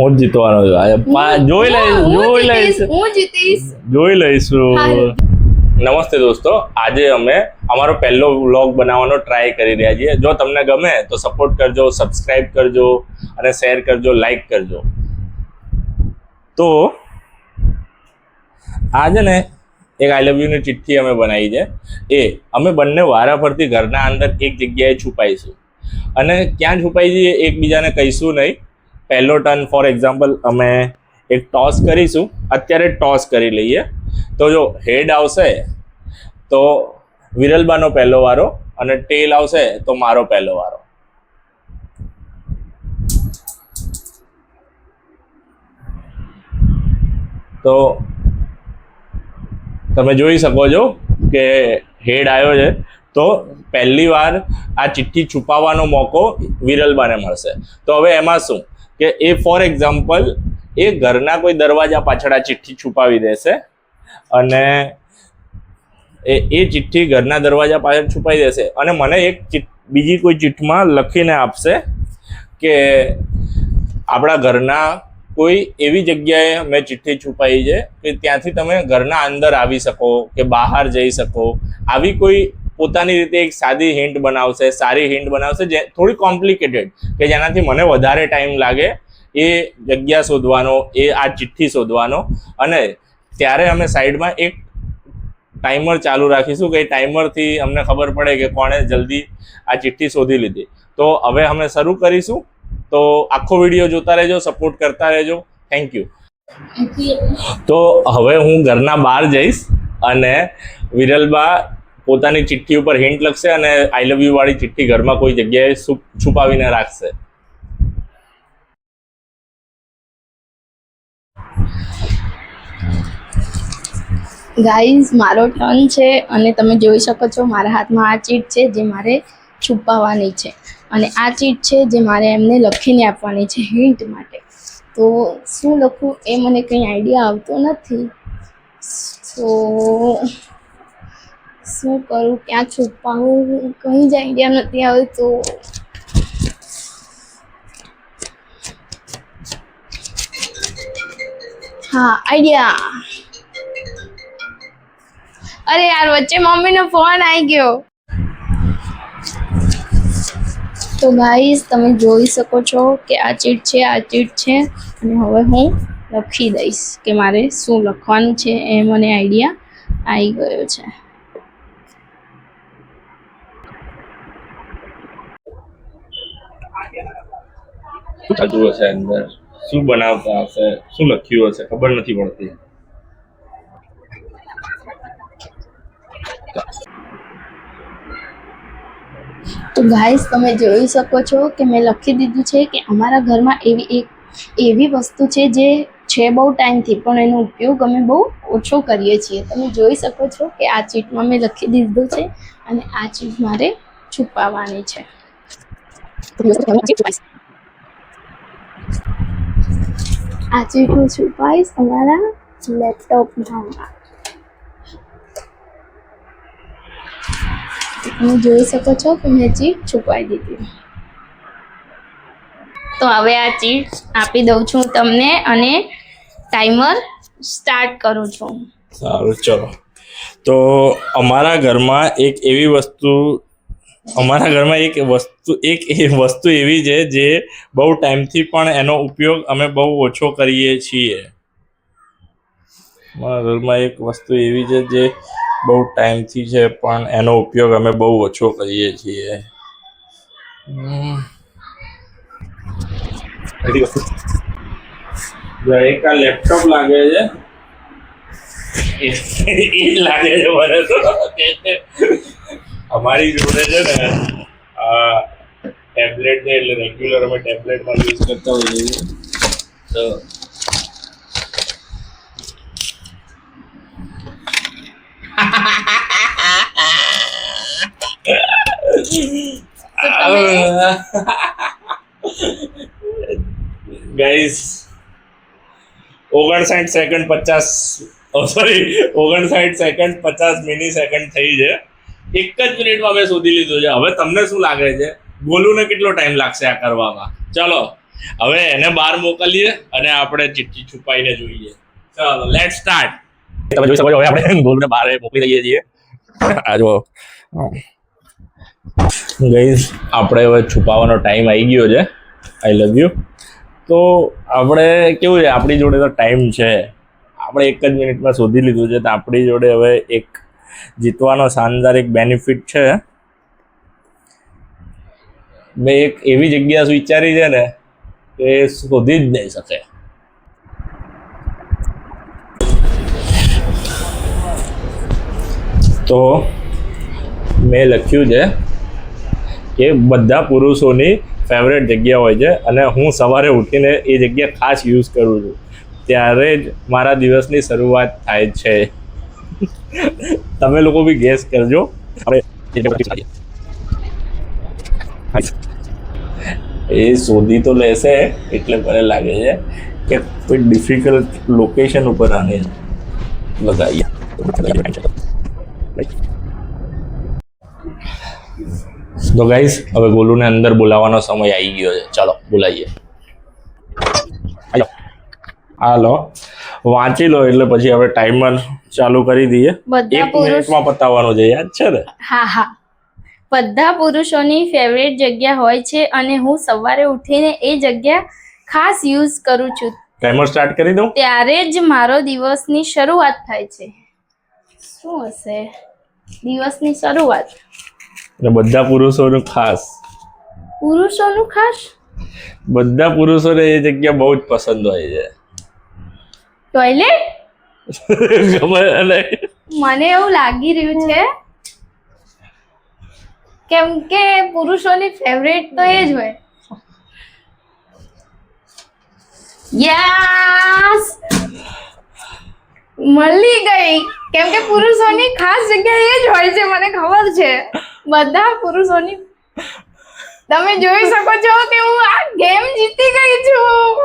હું જ જીતવાનો છું આજે. હું જીતીશ. જોઈ લઈશું. નમસ્તે દોસ્તો, આજે અમે અમારો પહેલો વ્લોગ બનાવવાનો ટ્રાય કરી રહ્યા છીએ. જો તમને ગમે તો સપોર્ટ કરજો, સબસ્ક્રાઇબ કરજો અને શેર કરજો, લાઈક કરજો. તો આજે ને એક આઈ લવ યુની ચિઠ્ઠી અમે બનાવી છે. અમે બંને વારાફરતી ઘરના અંદર એક જગ્યાએ છુપાઈશું અને ક્યાં છુપાઈ જઈએ એકબીજાને કહીશું નહીં. પહેલો ટર્ન ફોર એક્ઝામ્પલ અમે એક ટોસ કરીશું. અત્યારે ટોસ કરી લઈએ. તો જો હેડ આવશે તો વિરલબાનો પહેલો વારો અને ટેલ આવશે તો મારો પહેલો વારો. તો તમે જોઈ શકો છો કે હેડ આવ્યો છે, તો પહેલી વાર આ ચિઠ્ઠી છુપાવવાનો મોકો વિરલબાને મળશે. તો હવે એમાં શું કે ફોર એક્ઝામ્પલ એ ઘરના કોઈ દરવાજા પાછળ આ ચિઠ્ઠી છુપાવી દેશે અને એ ચિઠ્ઠી ઘરના દરવાજા પાછળ છુપાવી દેશે અને મને એક બીજી કોઈ ચિઠ્ઠીમાં લખીને આપશે કે આપણા ઘરના કોઈ એવી જગ્યાએ મેં ચિઠ્ઠી છુપાઈ છે કે ત્યાંથી તમે ઘરના અંદર આવી શકો કે બહાર જઈ શકો. આવી કોઈ પોતાની રીતે એક સાદી હિન્ટ બનાવશે, સારી હિન્ટ બનાવશે, જે થોડી કોમ્પ્લિકેટેડ, કે જેનાથી મને વધારે ટાઈમ લાગે એ જગ્યા શોધવાનો, આ ચિઠ્ઠી શોધવાનો. અને ત્યારે અમે સાઈડમાં એક ટાઈમર ચાલુ રાખીશું કે એ ટાઈમરથી અમને ખબર પડે કે કોણે જલ્દી આ ચિઠ્ઠી શોધી લીધી. તો હવે અમે શરૂ કરીશું. તો આખો વિડીયો જોતા રહેજો, સપોર્ટ કરતા રહેજો. Thank you. તો હવે હું ઘરના બહાર જઈશ અને વિરલબા પોતાની ચિઠ્ઠી ઉપર હિન્ટ લખશે અને આઈ લવ યુ વાળી ચિઠ્ઠી ઘરમાં કોઈ જગ્યાએ છુપાવીને રાખશે. ગાઈઝ, મારો ટર્ન છે અને તમે જોઈ શકો છો મારા હાથમાં આ ચીટ છે જે મારે છુપાવવાની છે અને આ ચીટ છે જે મારે એમને લખીને આપવાની છે હિન્ટ માટે. તો શું લખું એ મને કંઈ આઈડિયા આવતો નથી. તો શું કરું, ક્યાં છુપાવું, કંઈ જ આઈડિયા નથી આવતો. હા, આઈડિયા. અરે યાર, વચ્ચે મમ્મીનો ફોન આવી ગયો. તો ગાઈઝ, તમે જોઈ શકો છો કે આ ચીટ છે અને હવે હું લખી દઈશ કે મારે શું લખવાનું છે. એ મને આઈડિયા આવી ગયો છે. શું થતું હશે અંદર, શું બનાવતા હશે, શું લખ્યું હશે, ખબર નથી પડતી. તો ગાઈઝ, તમે જોઈ શકો છો કે મેં લખી દીધું છે કે અમારા ઘરમાં એવી વસ્તુ છે જે છે બહુ ટાઈમથી, પણ એનો ઉપયોગ અમે બહુ ઓછો કરીએ છીએ. તમે જોઈ શકો છો કે આ ચીટમાં મેં લખી દીધું છે અને આ ચીટ મારે છુપાવવાની છે. આ ચીટ હું છુપાવીશ અમારા લેપટોપમાં. તમે જોઈ શકો છો કે મેં ચીટ છુપાવી દીધી. તો હવે આ ચીટ આપી દઉં છું તમને અને ટાઈમર સ્ટાર્ટ કરું છું. સારું, ચલો. તો અમારા ઘરમાં એક વસ્તુ એવી છે જે બહુ ટાઈમથી પણ એનો ઉપયોગ અમે બહુ ઓછો કરીએ છીએ. અમારા ઘરમાં એક વસ્તુ એવી છે જે બહુ ટાઈમથી છે પણ એનો ઉપયોગ અમે બહુ ઓછો કરીએ છીએ. એક આ લેપટોપ લાગે છે, એ જ લાગે છે મને તો. અમારી જોડે છે ને ટેબ્લેટ છે, એટલે રેગ્યુલર અમે ટેબ્લેટમાં યુઝ કરતા હોઈએ છીએ. તો ગાઈસ, 59 સેકન્ડ 50 મિલી સેકન્ડ થઈ છે. એક જ મિનિટમાં મેં શોધી લીધું છે. હવે તમને શું લાગે છે, ગોલુને કેટલો ટાઈમ લાગશે આ કરવામાં? ચલો હવે એને બહાર મોકલીએ અને આપણે ચિઠ્ઠી છુપાઈને જોઈએ. ચાલો લેટ સ્ટાર્ટ. તમે જોઈ શકો છો હવે આપણે ગોલુને બહાર મોકલી દઈએ છીએ. આ જો ગાઈઝ આપણે હવે છુપાવવાનો ટાઈમ આવી ગયો છે. આઈ લવ યુ. તો આપણે કેવું છે, આપણી જોડે તો ટાઈમ છે, આપણે 1 જ મિનિટમાં શોધી લીધું છે. તો આપણી જોડે હવે એક જીતવાનો શાનદાર એક બેનિફિટ છે. મેં એક એવી જગ્યા વિચારી છે ને કે શોધી જ નહીં શકે. તો મેં લખ્યું છે કે બધા પુરુષોની ફેવરેટ જગ્યા હોય છે અને હું સવારે ઉઠીને એ જગ્યા ખાસ યુઝ કરું છું, ત્યારે જ મારા દિવસની શરૂઆત થાય છે. તમે લોકો બી ગેસ કરજો. એ શોધી તો લેશે એટલે મને લાગે છે કે કોઈ ડિફિકલ્ટ લોકેશન ઉપર આને લગાવીએ. તો ગાઈસ હવે ગોલુને અંદર બોલાવવાનો સમય આવી ગયો છે. ચાલો બોલાવીએ. હાલો, વાંચી લો એટલે પછી હવે ટાઈમર ચાલુ કરી દઈએ. 1 મિનિટમાં પતાવવાનું છે, યાદ છે ને? હા. બધા પુરુષોની ફેવરેટ જગ્યા હોય છે અને હું સવારે ઉઠીને એ જગ્યા ખાસ યુઝ કરું છું, ટાઈમર સ્ટાર્ટ કરી દઉં? ત્યારે જ મારો દિવસની શરૂઆત થાય છે. શું હશે દિવસની શરૂઆત? બધા પુરુષોનું ખાસ. પુરુષોનું ખાસ? બધા પુરુષોને એ જગ્યા બહુ જ પસંદ હોય છે. ટોયલેટ? ખબર નહીં, મને એવું લાગી રહ્યું છે કેમ કે પુરુષોની ફેવરેટ તો એ જ હોય. યસ, મળી ગઈ. કેમ કે પુરુષોની ખાસ જગ્યા એ જ હોય છે, મને ખબર છે. બધા પુરુષોની. તમે જોઈ શકો છો કે હું આ ગેમ જીતી ગઈ છું.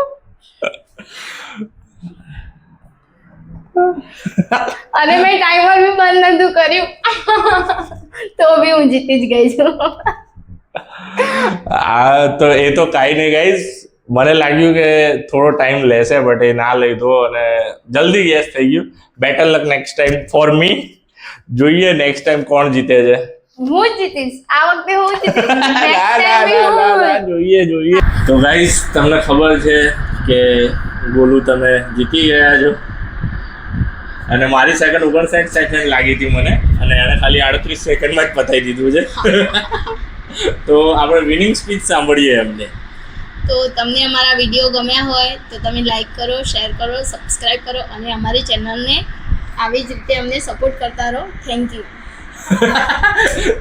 અને મેં ટાઈમર બી બંધ નતું કર્યું તો બી હું જીતી જ ગઈ છું. આ તો એ તો કાંઈ નહીં ગાઈઝ, મને લાગ્યું કે થોડો ટાઈમ લેશે બટ એ ના લીધો અને જલ્દી ગેસ થઈ ગયું. Better luck next time for me. જોઈએ નેક્સ્ટ ટાઈમ કોણ જીતે છે. હું જ જીતીશ આ વખતે, હું જીતીશ. જોઈએ. તો ગાઈઝ તમને ખબર છે કે ગોલુ તમે જીતી ગયા છો અને મારી સેકન્ડ 59 સેકન્ડ લાગી હતી મને અને એને ખાલી 38 સેકન્ડમાં જ પતાવી દીધું છે. તો આપણે વિનિંગ સ્પીચ સાંભળીએ એમને. તો તમને અમારા વિડીયો ગમ્યા હોય તો તમે લાઈક કરો, શેર કરો, સબસ્ક્રાઇબ કરો અને અમારી ચેનલને આવી જ રીતે અમને સપોર્ટ કરતા રહો. Thank you.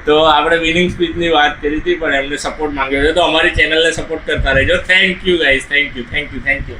તો આપણે વિનિંગ સ્પીચની વાત કરી હતી પણ એમને સપોર્ટ માંગ્યો છે, તો અમારી ચેનલને સપોર્ટ કરતા રહેજો. Thank you guys, thank you.